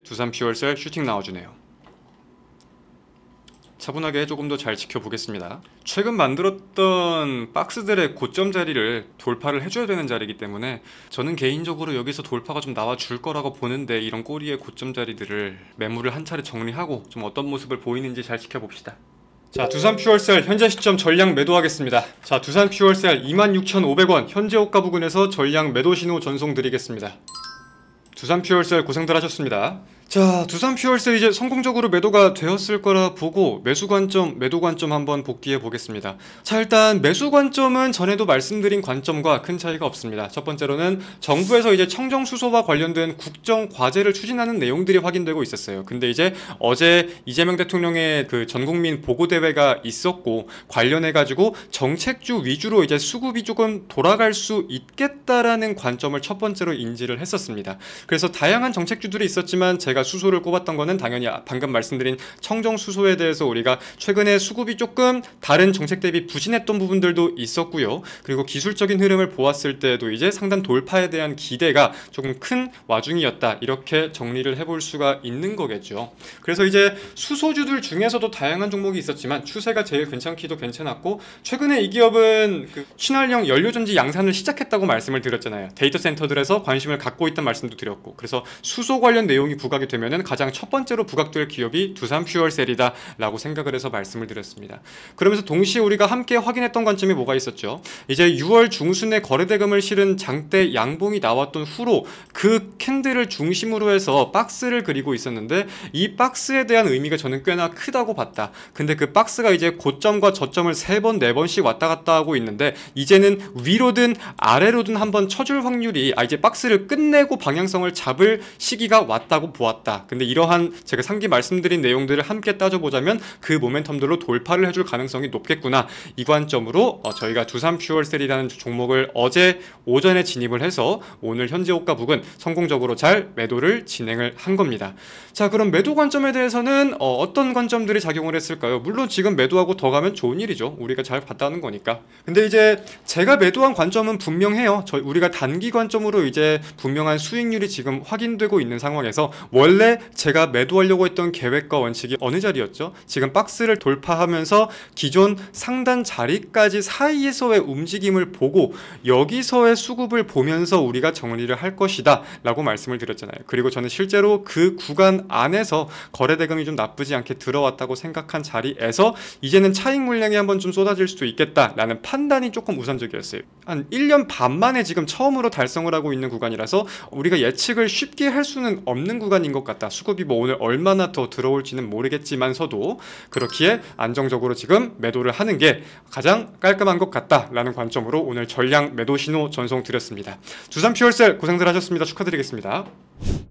두산 퓨얼셀 슈팅 나와주네요. 차분하게 조금 더 잘 지켜보겠습니다. 최근 만들었던 박스들의 고점 자리를 돌파를 해줘야 되는 자리이기 때문에 저는 개인적으로 여기서 돌파가 좀 나와줄 거라고 보는데, 이런 꼬리의 고점 자리들을 매물을 한 차례 정리하고 좀 어떤 모습을 보이는지 잘 지켜봅시다. 자, 두산 퓨얼셀 현재 시점 전량 매도하겠습니다. 자, 두산 퓨얼셀 26,500원 현재 호가 부근에서 전량 매도 신호 전송 드리겠습니다. 두산 퓨얼셀 고생들 하셨습니다. 자, 두산 퓨얼셀 이제 성공적으로 매도가 되었을 거라 보고 매수 관점, 매도 관점 한번 복귀해 보겠습니다. 자, 일단 매수 관점은 전에도 말씀드린 관점과 큰 차이가 없습니다. 첫 번째로는 정부에서 이제 청정 수소와 관련된 국정 과제를 추진하는 내용들이 확인되고 있었어요. 근데 이제 어제 이재명 대통령의 그 전국민 보고 대회가 있었고, 관련해 가지고 정책주 위주로 이제 수급이 조금 돌아갈 수 있겠다라는 관점을 첫 번째로 인지를 했었습니다. 그래서 다양한 정책주들이 있었지만 제가 수소를 꼽았던 거는 당연히 방금 말씀드린 청정 수소에 대해서 우리가 최근에 수급이 조금 다른 정책 대비 부진했던 부분들도 있었고요. 그리고 기술적인 흐름을 보았을 때도 이제 상단 돌파에 대한 기대가 조금 큰 와중이었다, 이렇게 정리를 해볼 수가 있는 거겠죠. 그래서 이제 수소주들 중에서도 다양한 종목이 있었지만 추세가 제일 괜찮기도 괜찮았고, 최근에 이 기업은 그 친환경 연료전지 양산을 시작했다고 말씀을 드렸잖아요. 데이터 센터들에서 관심을 갖고 있다는 말씀도 드렸고, 그래서 수소 관련 내용이 부각이 되면은 가장 첫 번째로 부각될 기업이 두산 퓨얼셀이다 라고 생각을 해서 말씀을 드렸습니다. 그러면서 동시에 우리가 함께 확인했던 관점이 뭐가 있었죠? 이제 6월 중순에 거래대금을 실은 장대 양봉이 나왔던 후로 그 캔들을 중심으로 해서 박스를 그리고 있었는데, 이 박스에 대한 의미가 저는 꽤나 크다고 봤다. 근데 그 박스가 이제 고점과 저점을 3번, 4번씩 왔다 갔다 하고 있는데, 이제는 위로든 아래로든 한번 쳐줄 확률이, 이제 박스를 끝내고 방향성을 잡을 시기가 왔다고 보았다. 근데 이러한 제가 상기 말씀드린 내용들을 함께 따져보자면 그 모멘텀들로 돌파를 해줄 가능성이 높겠구나, 이 관점으로 저희가 두산 퓨얼셀이라는 종목을 어제 오전에 진입을 해서 오늘 현재 호가 부근 성공적으로 잘 매도를 진행을 한 겁니다. 자, 그럼 매도 관점에 대해서는 어떤 관점들이 작용을 했을까요? 물론 지금 매도하고 더 가면 좋은 일이죠. 우리가 잘 봤다는 거니까. 근데 이제 제가 매도한 관점은 분명해요. 우리가 단기 관점으로 이제 분명한 수익률이 지금 확인되고 있는 상황에서, 원래 제가 매도하려고 했던 계획과 원칙이 어느 자리였죠? 지금 박스를 돌파하면서 기존 상단 자리까지 사이에서의 움직임을 보고 여기서의 수급을 보면서 우리가 정리를 할 것이다 라고 말씀을 드렸잖아요. 그리고 저는 실제로 그 구간 안에서 거래대금이 좀 나쁘지 않게 들어왔다고 생각한 자리에서 이제는 차익 물량이 한번 좀 쏟아질 수도 있겠다 라는 판단이 조금 우선적이었어요. 한 1년 반 만에 지금 처음으로 달성을 하고 있는 구간이라서 우리가 예측을 쉽게 할 수는 없는 구간인 것 같다. 수급이 뭐 오늘 얼마나 더 들어올지는 모르겠지만서도 그렇기에 안정적으로 지금 매도를 하는 게 가장 깔끔한 것 같다라는 관점으로 오늘 전량 매도 신호 전송 드렸습니다. 두산 퓨얼셀 고생들 하셨습니다. 축하드리겠습니다.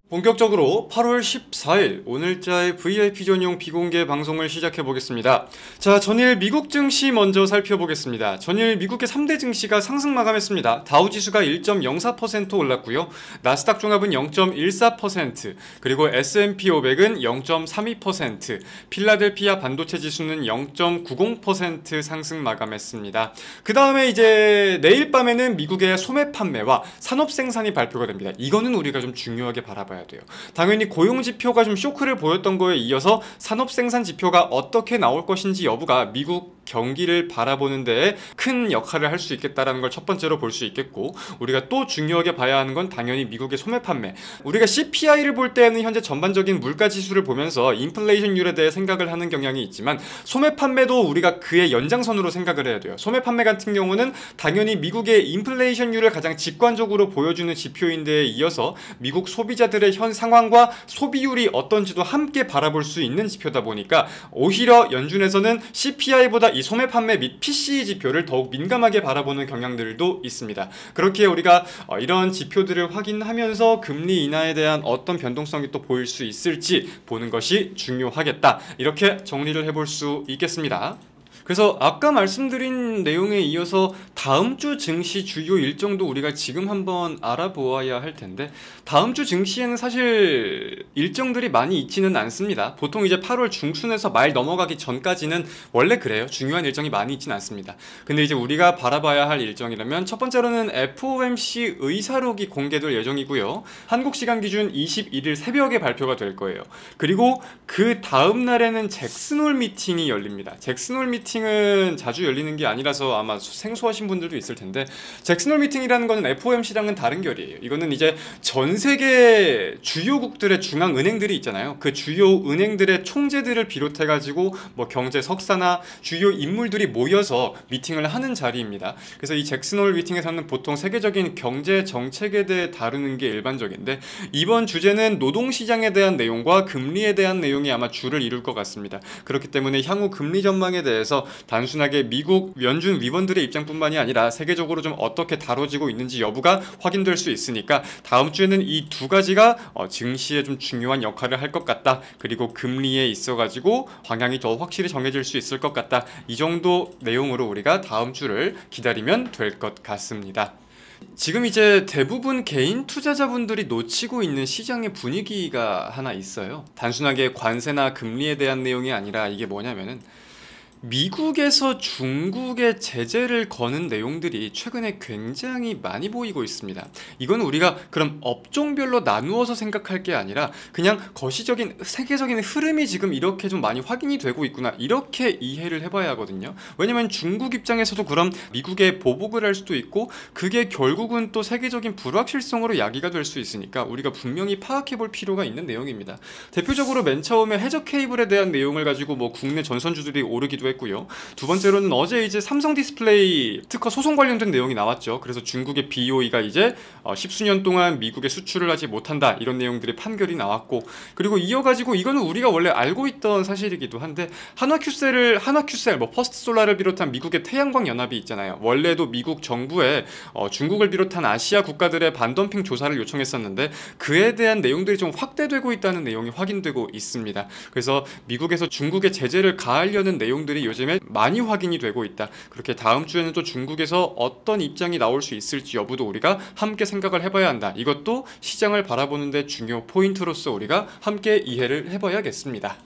본격적으로 8월 14일 오늘자의 VIP 전용 비공개 방송을 시작해 보겠습니다. 자, 전일 미국 증시 먼저 살펴보겠습니다. 전일 미국의 3대 증시가 상승 마감했습니다. 다우지수가 1.04% 올랐고요. 나스닥 종합은 0.14%, 그리고 S&P 500은 0.32%, 필라델피아 반도체 지수는 0.90% 상승 마감했습니다. 그 다음에 이제 내일 밤에는 미국의 소매 판매와 산업 생산이 발표가 됩니다. 이거는 우리가 좀 중요하게 바라봐야 돼요. 당연히 고용 지표가 좀 쇼크를 보였던 거에 이어서 산업 생산 지표가 어떻게 나올 것인지 여부가 미국 경기를 바라보는 데에 큰 역할을 할 수 있겠다라는 걸 첫 번째로 볼 수 있겠고, 우리가 또 중요하게 봐야 하는 건 당연히 미국의 소매 판매. 우리가 CPI를 볼 때는 현재 전반적인 물가 지수를 보면서 인플레이션율에 대해 생각을 하는 경향이 있지만, 소매 판매도 우리가 그의 연장선으로 생각을 해야 돼요. 소매 판매 같은 경우는 당연히 미국의 인플레이션율을 가장 직관적으로 보여주는 지표인 데에 이어서 미국 소비자들의 현 상황과 소비율이 어떤지도 함께 바라볼 수 있는 지표다 보니까, 오히려 연준에서는 CPI보다 이 소매 판매 및 PCE 지표를 더욱 민감하게 바라보는 경향들도 있습니다. 그렇기에 우리가 이런 지표들을 확인하면서 금리 인하에 대한 어떤 변동성이 또 보일 수 있을지 보는 것이 중요하겠다, 이렇게 정리를 해볼 수 있겠습니다. 그래서 아까 말씀드린 내용에 이어서 다음 주 증시 주요 일정도 우리가 지금 한번 알아보아야 할 텐데, 다음 주 증시에는 사실 일정들이 많이 있지는 않습니다. 보통 이제 8월 중순에서 말 넘어가기 전까지는 원래 그래요. 중요한 일정이 많이 있지는 않습니다. 근데 이제 우리가 바라봐야 할 일정이라면 첫 번째로는 FOMC 의사록이 공개될 예정이고요. 한국 시간 기준 21일 새벽에 발표가 될 거예요. 그리고 그 다음 날에는 잭슨홀 미팅이 열립니다. 잭슨홀 미팅은 자주 열리는 게 아니라서 아마 생소하신 분들도 있을 텐데, 잭슨홀 미팅이라는 거는 FOMC랑은 다른 결이에요. 이거는 이제 전 세계 주요국들의 중앙은행들이 있잖아요. 그 주요 은행들의 총재들을 비롯해가지고 뭐 경제 석사나 주요 인물들이 모여서 미팅을 하는 자리입니다. 그래서 이 잭슨홀 미팅에서는 보통 세계적인 경제 정책에 대해 다루는 게 일반적인데, 이번 주제는 노동시장에 대한 내용과 금리에 대한 내용이 아마 주를 이룰 것 같습니다. 그렇기 때문에 향후 금리 전망에 대해서 단순하게 미국 연준 위원들의 입장뿐만이 아니라 세계적으로 좀 어떻게 다뤄지고 있는지 여부가 확인될 수 있으니까 다음 주에는 이 두 가지가 증시에 좀 중요한 역할을 할 것 같다. 그리고 금리에 있어가지고 방향이 더 확실히 정해질 수 있을 것 같다. 이 정도 내용으로 우리가 다음 주를 기다리면 될 것 같습니다. 지금 이제 대부분 개인 투자자분들이 놓치고 있는 시장의 분위기가 하나 있어요. 단순하게 관세나 금리에 대한 내용이 아니라 이게 뭐냐면은 미국에서 중국에 제재를 거는 내용들이 최근에 굉장히 많이 보이고 있습니다. 이건 우리가 그럼 업종별로 나누어서 생각할 게 아니라 그냥 거시적인 세계적인 흐름이 지금 이렇게 좀 많이 확인이 되고 있구나, 이렇게 이해를 해봐야 하거든요. 왜냐면 중국 입장에서도 그럼 미국에 보복을 할 수도 있고 그게 결국은 또 세계적인 불확실성으로 야기가 될 수 있으니까 우리가 분명히 파악해 볼 필요가 있는 내용입니다. 대표적으로 맨 처음에 해저 케이블에 대한 내용을 가지고 뭐 국내 전선주들이 오르기도 했고요. 두 번째로는 어제 이제 삼성 디스플레이 특허 소송 관련된 내용이 나왔죠. 그래서 중국의 BOE가 이제 10수년 동안 미국에 수출을 하지 못한다, 이런 내용들의 판결이 나왔고, 그리고 이어가지고 이거는 우리가 원래 알고 있던 사실이기도 한데, 한화큐셀, 뭐 퍼스트솔라를 비롯한 미국의 태양광 연합이 있잖아요. 원래도 미국 정부에 중국을 비롯한 아시아 국가들의 반덤핑 조사를 요청했었는데 그에 대한 내용들이 좀 확대되고 있다는 내용이 확인되고 있습니다. 그래서 미국에서 중국의 제재를 가하려는 내용들이 요즘에 많이 확인이 되고 있다. 그렇게 다음 주에는 또 중국에서 어떤 입장이 나올 수 있을지 여부도 우리가 함께 생각을 해봐야 한다. 이것도 시장을 바라보는데 중요 포인트로서 우리가 함께 이해를 해봐야겠습니다.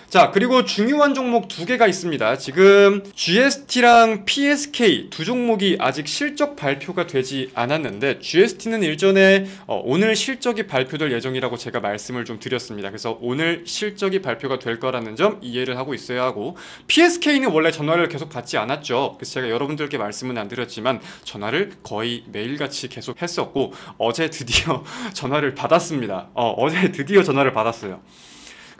자, 그리고 중요한 종목 두 개가 있습니다. 지금 GST랑 PSK 두 종목이 아직 실적 발표가 되지 않았는데, GST는 일전에 오늘 실적이 발표될 예정이라고 제가 말씀을 좀 드렸습니다. 그래서 오늘 실적이 발표가 될 거라는 점 이해를 하고 있어야 하고, PSK는 원래 전화를 계속 받지 않았죠. 그래서 제가 여러분들께 말씀은 안 드렸지만 전화를 거의 매일같이 계속 했었고, 어제 드디어 전화를 받았습니다. 어제 드디어 전화를 받았어요.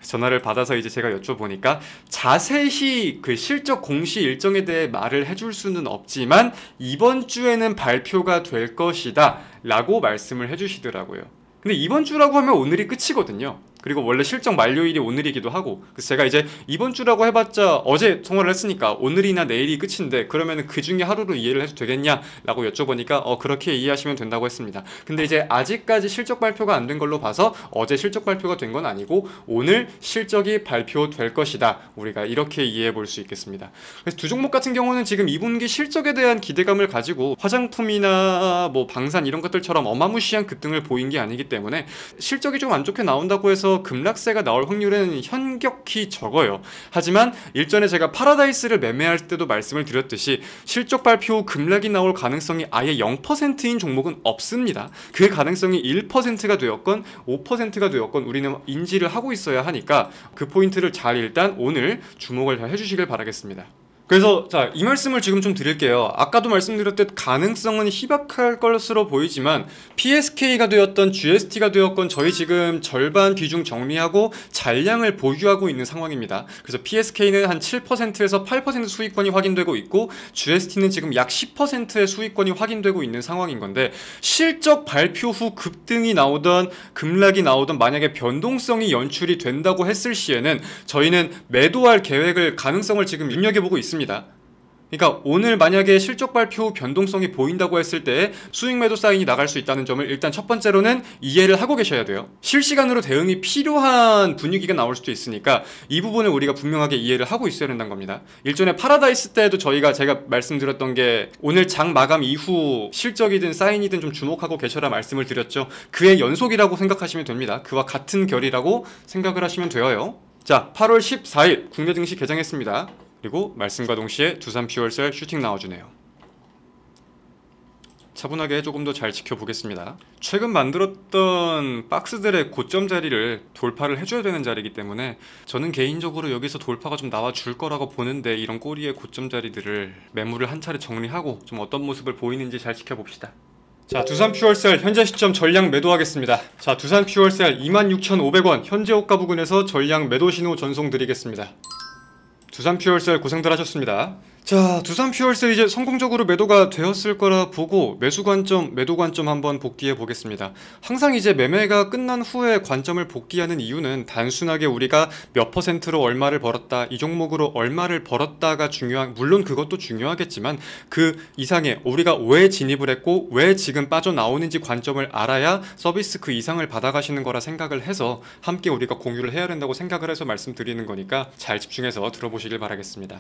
전화를 받아서 이제 제가 여쭤보니까 자세히 그 실적 공시 일정에 대해 말을 해줄 수는 없지만 이번 주에는 발표가 될 것이다 라고 말씀을 해주시더라고요. 근데 이번 주라고 하면 오늘이 끝이거든요. 그리고 원래 실적 만료일이 오늘이기도 하고, 그래서 제가 이제 이번 주라고 해봤자 어제 통화를 했으니까 오늘이나 내일이 끝인데 그러면 그 중에 하루로 이해를 해도 되겠냐 라고 여쭤보니까 그렇게 이해하시면 된다고 했습니다. 근데 이제 아직까지 실적 발표가 안 된 걸로 봐서 어제 실적 발표가 된 건 아니고 오늘 실적이 발표될 것이다, 우리가 이렇게 이해해 볼 수 있겠습니다. 그래서 두 종목 같은 경우는 지금 2분기 실적에 대한 기대감을 가지고 화장품이나 뭐 방산 이런 것들처럼 어마무시한 급등을 보인 게 아니기 때문에 실적이 좀 안 좋게 나온다고 해서 급락세가 나올 확률은 현격히 적어요. 하지만 일전에 제가 파라다이스를 매매할 때도 말씀을 드렸듯이 실적 발표 후 급락이 나올 가능성이 아예 0%인 종목은 없습니다. 그 가능성이 1%가 되었건 5%가 되었건 우리는 인지를 하고 있어야 하니까 그 포인트를 잘 일단 오늘 주목을 잘 해주시길 바라겠습니다. 그래서 자, 이 말씀을 지금 좀 드릴게요. 아까도 말씀드렸듯 가능성은 희박할 것으로 보이지만 PSK가 되었던 GST가 되었건 저희 지금 절반 비중 정리하고 잔량을 보유하고 있는 상황입니다. 그래서 PSK는 한 7%에서 8% 수익권이 확인되고 있고 GST는 지금 약 10%의 수익권이 확인되고 있는 상황인 건데, 실적 발표 후 급등이 나오던 급락이 나오던 만약에 변동성이 연출이 된다고 했을 시에는 저희는 매도할 계획을 가능성을 지금 눈여겨보고 있습니다. 그러니까 오늘 만약에 실적 발표 후 변동성이 보인다고 했을 때 수익 매도 사인이 나갈 수 있다는 점을 일단 첫 번째로는 이해를 하고 계셔야 돼요. 실시간으로 대응이 필요한 분위기가 나올 수도 있으니까 이 부분을 우리가 분명하게 이해를 하고 있어야 된다는 겁니다. 일전에 파라다이스 때도 제가 말씀드렸던 게 오늘 장 마감 이후 실적이든 사인이든 좀 주목하고 계셔라 말씀을 드렸죠. 그의 연속이라고 생각하시면 됩니다. 그와 같은 결이라고 생각을 하시면 되어요. 자, 8월 14일 국내 증시 개장했습니다. 그리고 말씀과 동시에 두산 퓨얼셀 슈팅 나와주네요. 차분하게 조금 더 잘 지켜보겠습니다. 최근 만들었던 박스들의 고점 자리를 돌파를 해줘야 되는 자리이기 때문에 저는 개인적으로 여기서 돌파가 좀 나와줄 거라고 보는데 이런 꼬리의 고점 자리들을 매물을 한 차례 정리하고 좀 어떤 모습을 보이는지 잘 지켜봅시다. 자, 두산 퓨얼셀 현재 시점 전량 매도하겠습니다. 자, 두산 퓨얼셀 26,500원 현재 호가 부근에서 전량 매도 신호 전송 드리겠습니다. 두산 퓨얼셀 고생들 하셨습니다. 자, 두산 퓨얼셀 이제 성공적으로 매도가 되었을 거라 보고 매수 관점, 매도 관점 한번 복귀해 보겠습니다. 항상 이제 매매가 끝난 후에 관점을 복귀하는 이유는 단순하게 우리가 몇 퍼센트로 얼마를 벌었다, 이 종목으로 얼마를 벌었다가 물론 그것도 중요하겠지만 그 이상의 우리가 왜 진입을 했고 왜 지금 빠져나오는지 관점을 알아야 서비스 그 이상을 받아가시는 거라 생각을 해서 함께 우리가 공유를 해야 된다고 생각을 해서 말씀드리는 거니까 잘 집중해서 들어보시길 바라겠습니다.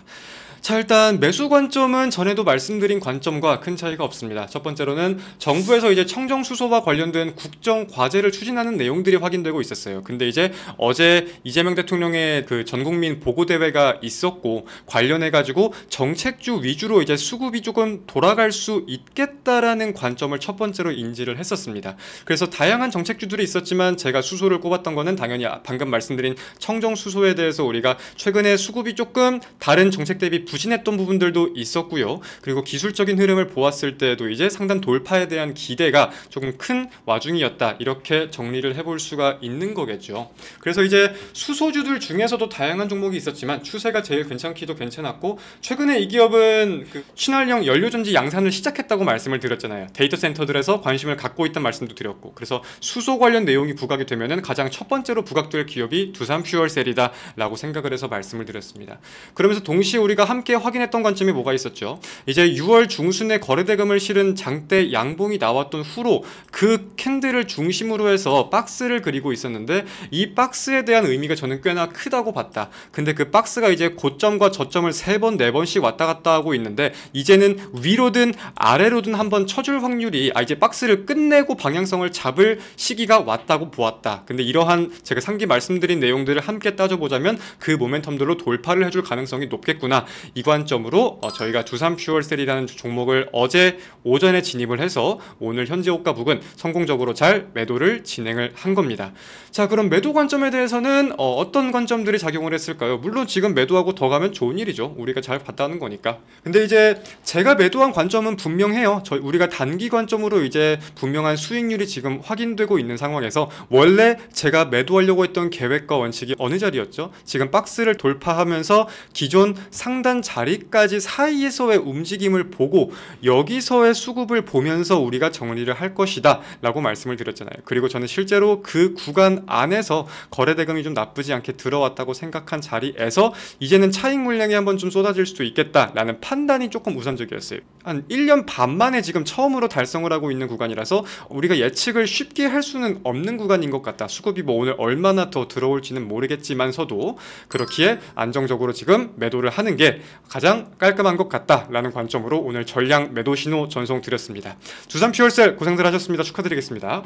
자, 일단 매수 관점은 전에도 말씀드린 관점과 큰 차이가 없습니다. 첫 번째로는 정부에서 이제 청정수소와 관련된 국정 과제를 추진하는 내용들이 확인되고 있었어요. 근데 이제 어제 이재명 대통령의 그 전국민 보고대회가 있었고 관련해가지고 정책주 위주로 이제 수급이 조금 돌아갈 수 있겠다라는 관점을 첫 번째로 인지를 했었습니다. 그래서 다양한 정책주들이 있었지만 제가 수소를 꼽았던 거는 당연히 방금 말씀드린 청정수소에 대해서 우리가 최근에 수급이 조금 다른 정책 대비 부진했던 부분들도 있었고요. 그리고 기술적인 흐름을 보았을 때도 이제 상단 돌파에 대한 기대가 조금 큰 와중이었다. 이렇게 정리를 해볼 수가 있는 거겠죠. 그래서 이제 수소주들 중에서도 다양한 종목이 있었지만 추세가 제일 괜찮기도 괜찮았고 최근에 이 기업은 그 친환경 연료전지 양산을 시작했다고 말씀을 드렸잖아요. 데이터 센터들에서 관심을 갖고 있다는 말씀도 드렸고 그래서 수소 관련 내용이 부각이 되면은 가장 첫 번째로 부각될 기업이 두산 퓨얼셀이다 라고 생각을 해서 말씀을 드렸습니다. 그러면서 동시에 우리가 함께 확인했던 관점이 뭐가 있었죠? 이제 6월 중순에 거래대금을 실은 장대 양봉이 나왔던 후로 그 캔들을 중심으로 해서 박스를 그리고 있었는데 이 박스에 대한 의미가 저는 꽤나 크다고 봤다. 근데 그 박스가 이제 고점과 저점을 3번, 4번씩 왔다 갔다 하고 있는데 이제는 위로든 아래로든 한번 쳐줄 확률이 이제 박스를 끝내고 방향성을 잡을 시기가 왔다고 보았다. 근데 이러한 제가 상기 말씀드린 내용들을 함께 따져보자면 그 모멘텀들로 돌파를 해줄 가능성이 높겠구나. 이 관점으로 저희가 두산 퓨얼셀이라는 종목을 어제 오전에 진입을 해서 오늘 현재 호가 부근 성공적으로 잘 매도를 진행을 한 겁니다. 자, 그럼 매도 관점에 대해서는 어떤 관점들이 작용을 했을까요? 물론 지금 매도하고 더 가면 좋은 일이죠. 우리가 잘 봤다는 거니까. 근데 이제 제가 매도한 관점은 분명해요. 우리가 단기 관점으로 이제 분명한 수익률이 지금 확인되고 있는 상황에서 원래 제가 매도하려고 했던 계획과 원칙이 어느 자리였죠? 지금 박스를 돌파하면서 기존 상단 자리까지 사이에서의 움직임을 보고 여기서의 수급을 보면서 우리가 정리를 할 것이다 라고 말씀을 드렸잖아요. 그리고 저는 실제로 그 구간 안에서 거래대금이 좀 나쁘지 않게 들어왔다고 생각한 자리에서 이제는 차익 물량이 한번 좀 쏟아질 수도 있겠다 라는 판단이 조금 우선적이었어요. 한 1년 반 만에 지금 처음으로 달성을 하고 있는 구간이라서 우리가 예측을 쉽게 할 수는 없는 구간인 것 같다. 수급이 뭐 오늘 얼마나 더 들어올지는 모르겠지만서도 그렇기에 안정적으로 지금 매도를 하는 게 가장 깔끔한 것 같다라는 관점으로 오늘 전량 매도 신호 전송 드렸습니다. 두산 퓨얼셀 고생들 하셨습니다. 축하드리겠습니다.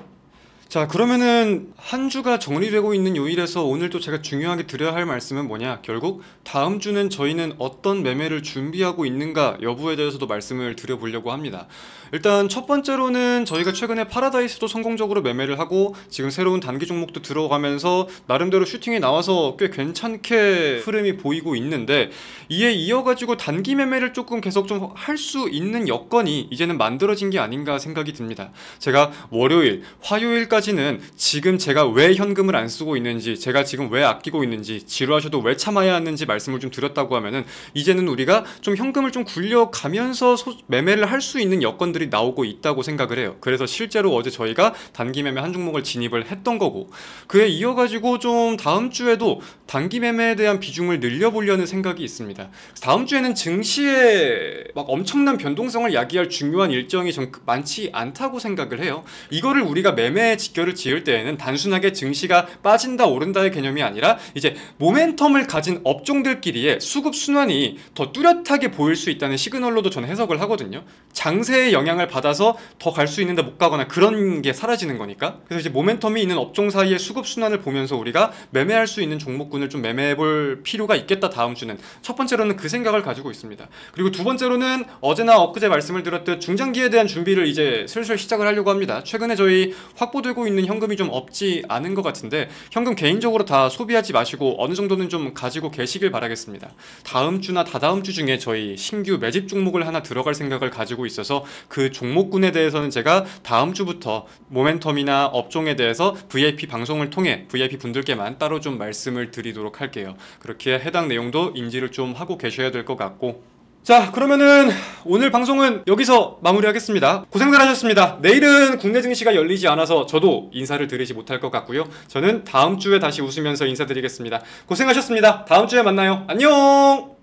자, 그러면은 한 주가 정리되고 있는 요일에서 오늘도 제가 중요하게 드려야 할 말씀은 뭐냐? 결국 다음 주는 저희는 어떤 매매를 준비하고 있는가 여부에 대해서도 말씀을 드려보려고 합니다. 일단 첫 번째로는 저희가 최근에 파라다이스도 성공적으로 매매를 하고 지금 새로운 단기 종목도 들어가면서 나름대로 슈팅이 나와서 꽤 괜찮게 흐름이 보이고 있는데 이에 이어가지고 단기 매매를 조금 계속 좀 할 수 있는 여건이 이제는 만들어진 게 아닌가 생각이 듭니다. 제가 월요일, 화요일까지 전까지는 지금 제가 왜 현금을 안 쓰고 있는지, 제가 지금 왜 아끼고 있는지, 지루하셔도 왜 참아야 하는지 말씀을 좀 드렸다고 하면은 이제는 우리가 좀 현금을 좀 굴려가면서 매매를 할 수 있는 여건들이 나오고 있다고 생각을 해요. 그래서 실제로 어제 저희가 단기 매매 한 종목을 진입을 했던 거고, 그에 이어가지고 좀 다음 주에도 단기 매매에 대한 비중을 늘려보려는 생각이 있습니다. 다음 주에는 증시에 막 엄청난 변동성을 야기할 중요한 일정이 좀 많지 않다고 생각을 해요. 이거를 우리가 매매 직결을 지을 때에는 단순하게 증시가 빠진다 오른다의 개념이 아니라 이제 모멘텀을 가진 업종들끼리의 수급 순환이 더 뚜렷하게 보일 수 있다는 시그널로도 저는 해석을 하거든요. 장세의 영향을 받아서 더 갈 수 있는데 못 가거나 그런 게 사라지는 거니까. 그래서 이제 모멘텀이 있는 업종 사이의 수급 순환을 보면서 우리가 매매할 수 있는 종목군을 좀 매매해 볼 필요가 있겠다. 다음 주는 첫 번째로는 그 생각을 가지고 있습니다. 그리고 두 번째로는 어제나 엊그제 말씀을 드렸듯 중장기에 대한 준비를 이제 슬슬 시작을 하려고 합니다. 최근에 저희 확보되고 있는 현금이 좀 없지 않은 것 같은데 현금 개인적으로 다 소비하지 마시고 어느 정도는 좀 가지고 계시길 바라겠습니다. 다음 주나 다다음 주 중에 저희 신규 매집 종목을 하나 들어갈 생각을 가지고 있어서 그 종목군에 대해서는 제가 다음 주부터 모멘텀이나 업종에 대해서 VIP 방송을 통해 VIP 분들께만 따로 좀 말씀을 드리도록 할게요. 그렇게 해당 내용도 인지를 좀 하고 계셔야 될 것 같고, 자, 그러면은 오늘 방송은 여기서 마무리하겠습니다. 고생들 하셨습니다. 내일은 국내 증시가 열리지 않아서 저도 인사를 드리지 못할 것 같고요. 저는 다음 주에 다시 웃으면서 인사드리겠습니다. 고생하셨습니다. 다음 주에 만나요. 안녕.